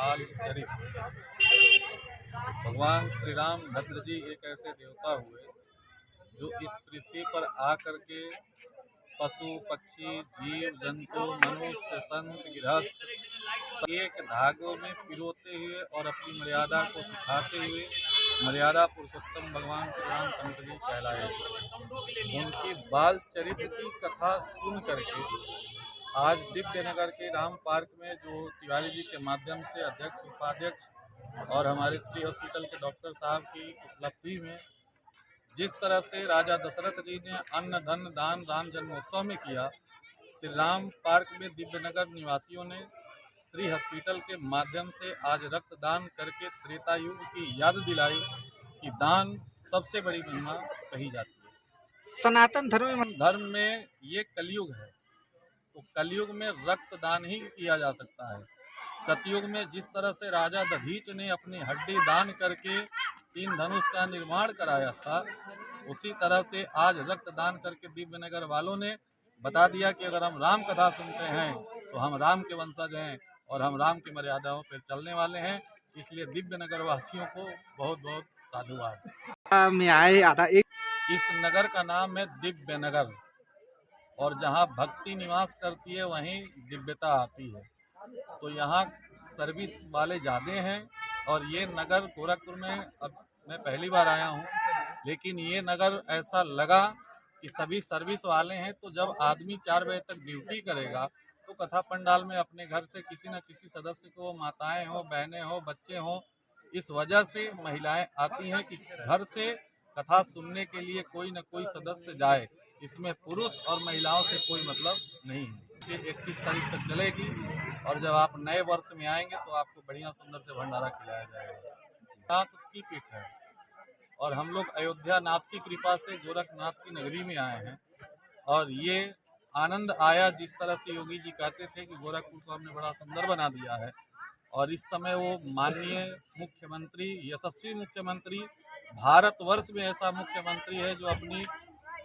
बाल चरित। भगवान श्री राम भद्र जी एक ऐसे देवता हुए जो इस पृथ्वी पर आकर के पशु पक्षी जीव जंतु मनुष्य संत गृहस्थ एक धागों में पिरोते हुए और अपनी मर्यादा को सिखाते हुए मर्यादा पुरुषोत्तम भगवान श्री रामचंद्र जी कहलाए। उनकी बाल चरित्र की कथा सुन करके आज दिव्य नगर के राम पार्क में जो तिवारी जी के माध्यम से अध्यक्ष उपाध्यक्ष और हमारे श्री हॉस्पिटल के डॉक्टर साहब की उपलब्धि में जिस तरह से राजा दशरथ जी ने अन्न धन दान राम जन्मोत्सव में किया, श्री राम पार्क में दिव्य नगर निवासियों ने श्री हॉस्पिटल के माध्यम से आज रक्तदान करके त्रेता युग की याद दिलाई कि दान सबसे बड़ी महिमा कही जाती है। सनातन धर्म में ये कलयुग है, तो कलयुग में रक्तदान ही किया जा सकता है। सतयुग में जिस तरह से राजा दधीच ने अपनी हड्डी दान करके 3 धनुष का निर्माण कराया था, उसी तरह से आज रक्तदान करके दिव्य नगर वालों ने बता दिया कि अगर हम राम कथा सुनते हैं तो हम राम के वंशज हैं और हम राम की मर्यादाओं पर चलने वाले हैं। इसलिए दिव्य नगर वासियों को बहुत बहुत साधुवाद। में आए आधा एक इस नगर का नाम है दिव्य नगर और जहाँ भक्ति निवास करती है वहीं दिव्यता आती है। तो यहाँ सर्विस वाले ज़्यादा हैं और ये नगर गोरखपुर में अब मैं पहली बार आया हूँ, लेकिन ये नगर ऐसा लगा कि सभी सर्विस वाले हैं। तो जब आदमी 4 बजे तक ड्यूटी करेगा तो कथा पंडाल में अपने घर से किसी न किसी सदस्य को, माताएं हो, बहनें हो, बच्चे हों, इस वजह से महिलाएं आती हैं कि घर से कथा सुनने के लिए कोई न कोई सदस्य जाए। इसमें पुरुष और महिलाओं से कोई मतलब नहीं है। ये 31 तारीख तक चलेगी और जब आप नए वर्ष में आएंगे तो आपको बढ़िया सुंदर से भंडारा खिलाया जाएगा। नाथ की पीठ है और हम लोग अयोध्या नाथ की कृपा से गोरखनाथ की नगरी में आए हैं और ये आनंद आया जिस तरह से योगी जी कहते थे कि गोरखपुर को हमने बड़ा सुंदर बना दिया है। और इस समय वो माननीय मुख्यमंत्री, यशस्वी मुख्यमंत्री, भारतवर्ष में ऐसा मुख्यमंत्री है जो अपनी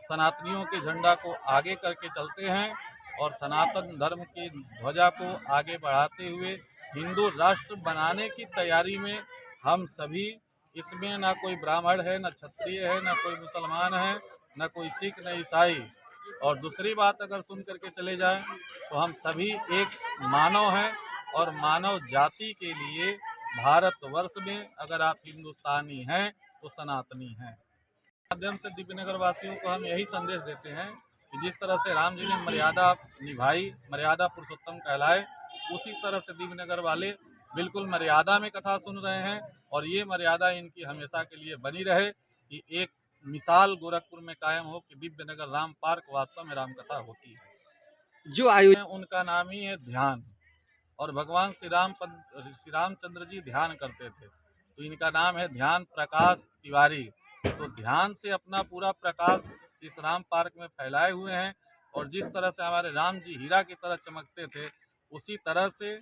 सनातनियों के झंडा को आगे करके चलते हैं और सनातन धर्म की ध्वजा को आगे बढ़ाते हुए हिंदू राष्ट्र बनाने की तैयारी में हम सभी, इसमें ना कोई ब्राह्मण है, ना क्षत्रिय है, ना कोई मुसलमान है, ना कोई सिख, न ईसाई। और दूसरी बात अगर सुन करके चले जाएं तो हम सभी एक मानव हैं और मानव जाति के लिए भारतवर्ष में अगर आप हिंदुस्तानी हैं तो सनातनी हैं। माध्यम से दिव्य नगर वासियों को हम यही संदेश देते हैं कि जिस तरह से राम जी ने मर्यादा निभाई, मर्यादा पुरुषोत्तम कहलाए, उसी तरह से दिव्य नगर वाले बिल्कुल मर्यादा में कथा सुन रहे हैं और ये मर्यादा इनकी हमेशा के लिए बनी रहे कि एक मिसाल गोरखपुर में कायम हो कि दिव्य नगर राम पार्क वास्तव में राम कथा होती है। जो आयोजन उनका नाम ही है ध्यान और भगवान श्री रामचंद्र जी ध्यान करते थे, तो इनका नाम है ध्यान प्रकाश तिवारी। तो ध्यान से अपना पूरा प्रकाश इस राम पार्क में फैलाए हुए हैं और जिस तरह से हमारे राम जी हीरा की तरह चमकते थे, उसी तरह से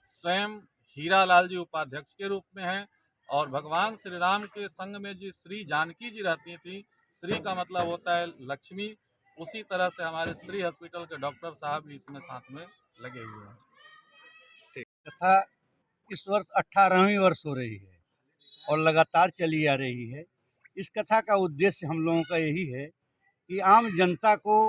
स्वयं हीरा लाल जी उपाध्यक्ष के रूप में हैं और भगवान श्री राम के संग में जी श्री जानकी जी रहती थी। श्री का मतलब होता है लक्ष्मी। उसी तरह से हमारे श्री हॉस्पिटल के डॉक्टर साहब भी इसमें साथ में लगे हुए हैं। कथा इस वर्ष 18वीं वर्ष हो रही है और लगातार चली आ रही है। इस कथा का उद्देश्य हम लोगों का यही है कि आम जनता को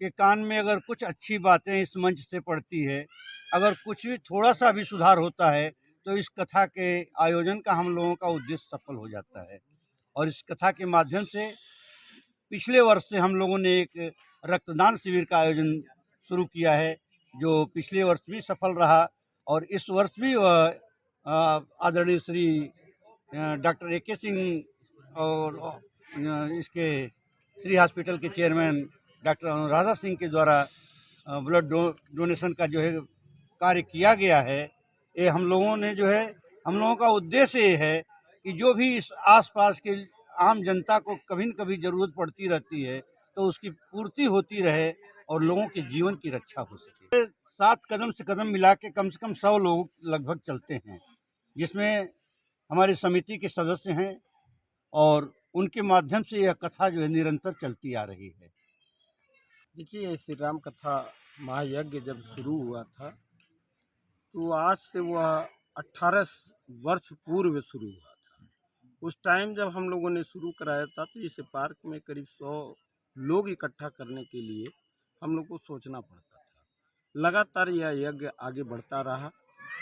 के कान में अगर कुछ अच्छी बातें इस मंच से पड़ती है, अगर कुछ भी थोड़ा सा भी सुधार होता है तो इस कथा के आयोजन का हम लोगों का उद्देश्य सफल हो जाता है। और इस कथा के माध्यम से पिछले वर्ष से हम लोगों ने एक रक्तदान शिविर का आयोजन शुरू किया है, जो पिछले वर्ष भी सफल रहा और इस वर्ष भी आदरणीय श्री डॉक्टर ए.के. सिंह और इसके श्री हॉस्पिटल के चेयरमैन डॉक्टर अनुराधा सिंह के द्वारा ब्लड डोनेशन का जो है कार्य किया गया है। ये हम लोगों ने जो है, हम लोगों का उद्देश्य ये है कि जो भी इस आसपास के आम जनता को कभी न कभी ज़रूरत पड़ती रहती है तो उसकी पूर्ति होती रहे और लोगों के जीवन की रक्षा हो सके। 7 कदम से कदम मिला के कम से कम 100 लोग लगभग चलते हैं, जिसमें हमारी समिति के सदस्य हैं और उनके माध्यम से यह कथा जो है निरंतर चलती आ रही है। देखिए, श्री राम कथा महायज्ञ जब शुरू हुआ था तो आज से वह 18 वर्ष पूर्व शुरू हुआ था। उस टाइम जब हम लोगों ने शुरू कराया था तो इस पार्क में करीब 100 लोग इकट्ठा करने के लिए हम लोग को सोचना पड़ता था। लगातार यह यज्ञ आगे बढ़ता रहा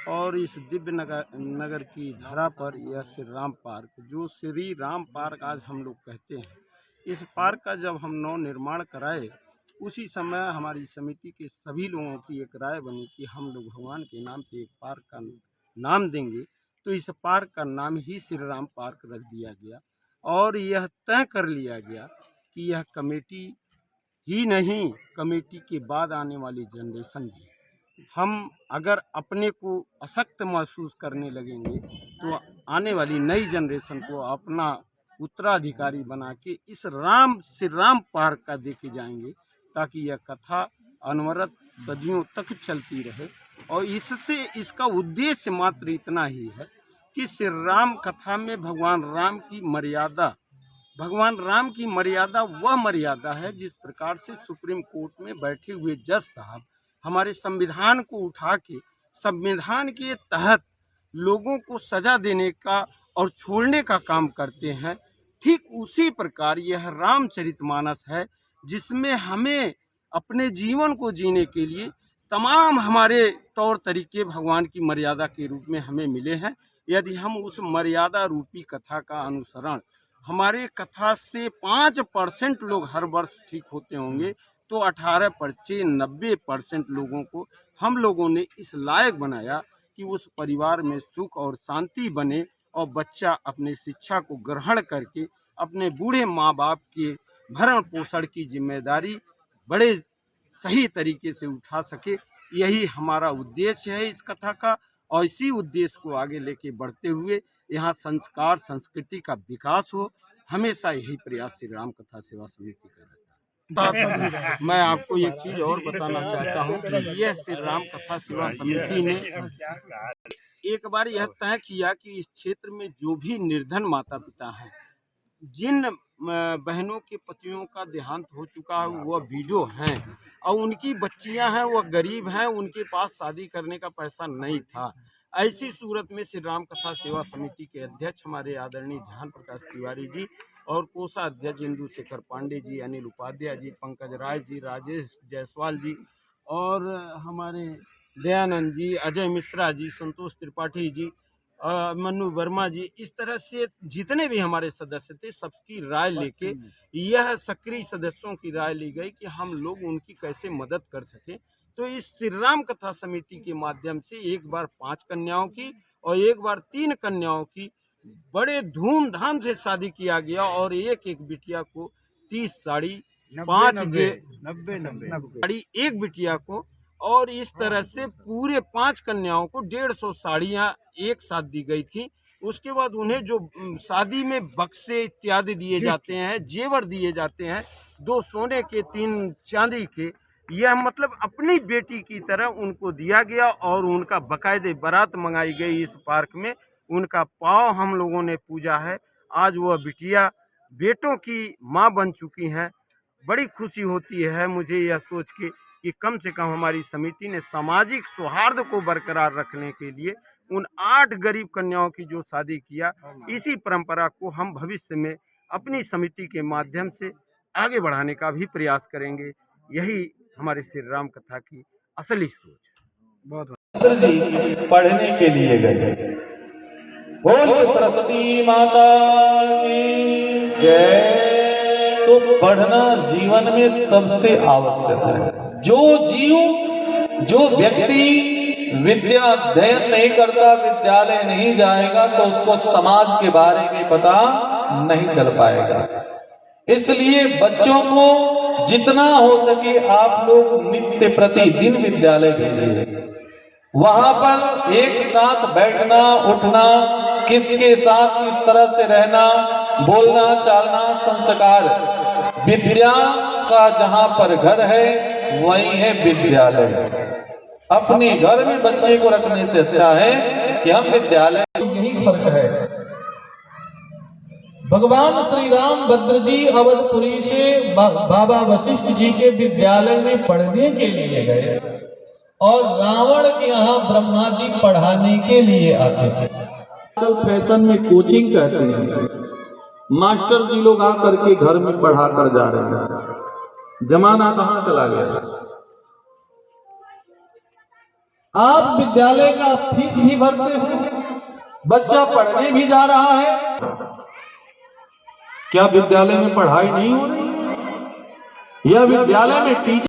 और इस दिव्य नगर की धरा पर यह श्री राम पार्क, जो श्री राम पार्क आज हम लोग कहते हैं, इस पार्क का जब हम नव निर्माण कराए उसी समय हमारी समिति के सभी लोगों की एक राय बनी कि हम लोग भगवान के नाम पे एक पार्क का नाम देंगे। तो इस पार्क का नाम ही श्री राम पार्क रख दिया गया और यह तय कर लिया गया कि यह कमेटी ही नहीं, कमेटी के बाद आने वाली जनरेशन भी, हम अगर अपने को अशक्त महसूस करने लगेंगे तो आने वाली नई जनरेशन को अपना उत्तराधिकारी बना के इस श्री राम पार्क का देके जाएंगे, ताकि यह कथा अनवरत सदियों तक चलती रहे। और इससे इसका उद्देश्य मात्र इतना ही है कि श्री राम कथा में भगवान राम की मर्यादा वह मर्यादा है जिस प्रकार से सुप्रीम कोर्ट में बैठे हुए जज साहब हमारे संविधान को उठा के संविधान के तहत लोगों को सजा देने का और छोड़ने का काम करते हैं, ठीक उसी प्रकार यह रामचरितमानस है जिसमें हमें अपने जीवन को जीने के लिए तमाम हमारे तौर तरीके भगवान की मर्यादा के रूप में हमें मिले हैं। यदि हम उस मर्यादा रूपी कथा का अनुसरण, हमारे कथा से 5% लोग हर वर्ष ठीक होते होंगे तो 90% लोगों को हम लोगों ने इस लायक बनाया कि उस परिवार में सुख और शांति बने और बच्चा अपने शिक्षा को ग्रहण करके अपने बूढ़े माँ बाप के भरण पोषण की जिम्मेदारी बड़े सही तरीके से उठा सके। यही हमारा उद्देश्य है इस कथा का और इसी उद्देश्य को आगे लेके बढ़ते हुए यहाँ संस्कार संस्कृति का विकास हो, हमेशा यही प्रयास श्री राम कथा सेवा समिति का रहता है। मैं आपको एक चीज़ और बताना चाहता हूँ कि यह श्री राम कथा सेवा समिति ने एक बार यह तय किया कि इस क्षेत्र में जो भी निर्धन माता पिता हैं, जिन बहनों के पतियों का देहांत हो चुका है, वह विडो हैं और उनकी बच्चियां हैं, वह गरीब हैं, उनके पास शादी करने का पैसा नहीं था, ऐसी सूरत में श्री राम कथा सेवा समिति के अध्यक्ष हमारे आदरणीय ध्यान प्रकाश तिवारी जी और कोषाध्यक्ष इंदु शेखर पांडे जी, अनिल उपाध्याय जी, पंकज राय जी, राजेश जायसवाल जी और हमारे दयानंद जी, अजय मिश्रा जी, संतोष त्रिपाठी जी, मनु वर्मा जी, इस तरह से जितने भी हमारे सदस्य थे सबकी राय लेके यह सक्रिय सदस्यों की राय ली गई कि हम लोग उनकी कैसे मदद कर सकें। तो इस श्री राम कथा समिति के माध्यम से एक बार 5 कन्याओं की और एक बार 3 कन्याओं की बड़े धूमधाम से शादी किया गया और एक एक बिटिया को 30 साड़ी, 5 साड़ी एक बिटिया को, और इस तरह से पूरे 5 कन्याओं को 150 साड़ियाँ एक साथ दी गई थी। उसके बाद उन्हें जो शादी में बक्से इत्यादि दिए जाते हैं, जेवर दिए जाते हैं, 2 सोने के 3 चांदी के, यह मतलब अपनी बेटी की तरह उनको दिया गया और उनका बाकायदे बारात मंगाई गई इस पार्क में, उनका पाँव हम लोगों ने पूजा है। आज वह बिटिया बेटों की माँ बन चुकी हैं। बड़ी खुशी होती है मुझे यह सोच के कि कम से कम हमारी समिति ने सामाजिक सौहार्द को बरकरार रखने के लिए उन 8 गरीब कन्याओं की जो शादी किया, इसी परंपरा को हम भविष्य में अपनी समिति के माध्यम से आगे बढ़ाने का भी प्रयास करेंगे। यही हमारे श्री राम कथा की असली सोच है। बहुत जी पढ़ने के लिए गए। बोलो सरस्वती माता की जय। तो पढ़ना जीवन में सबसे आवश्यक है। जो व्यक्ति विद्या अध्ययन नहीं करता, विद्यालय नहीं जाएगा, तो उसको समाज के बारे में पता नहीं चल पाएगा। इसलिए बच्चों को जितना हो सके आप लोग नित्य प्रतिदिन विद्यालय भेजिए। वहां पर एक साथ बैठना उठना, किसके साथ किस तरह से रहना, बोलना चालना, संस्कार, विद्या का जहां पर घर है वही है विद्यालय। अपने घर में बच्चे को रखने से अच्छा है कि हम विद्यालय। यही फर्क है। भगवान श्री राम भद्र जी अवधपुरी से बाबा वशिष्ठ जी के विद्यालय में पढ़ने के लिए गए और रावण के यहाँ ब्रह्मा जी पढ़ाने के लिए आते थे। आजकल फैशन में कोचिंग कहते हैं, मास्टर जी लोग आकर के घर में पढ़ा कर जा रहे हैं। जमाना कहाँ चला गया? आप विद्यालय का फीस भी भरते हो, बच्चा पढ़ने भी जा रहा है, क्या विद्यालय में पढ़ाई नहीं हो रही? यह विद्यालय में टीचर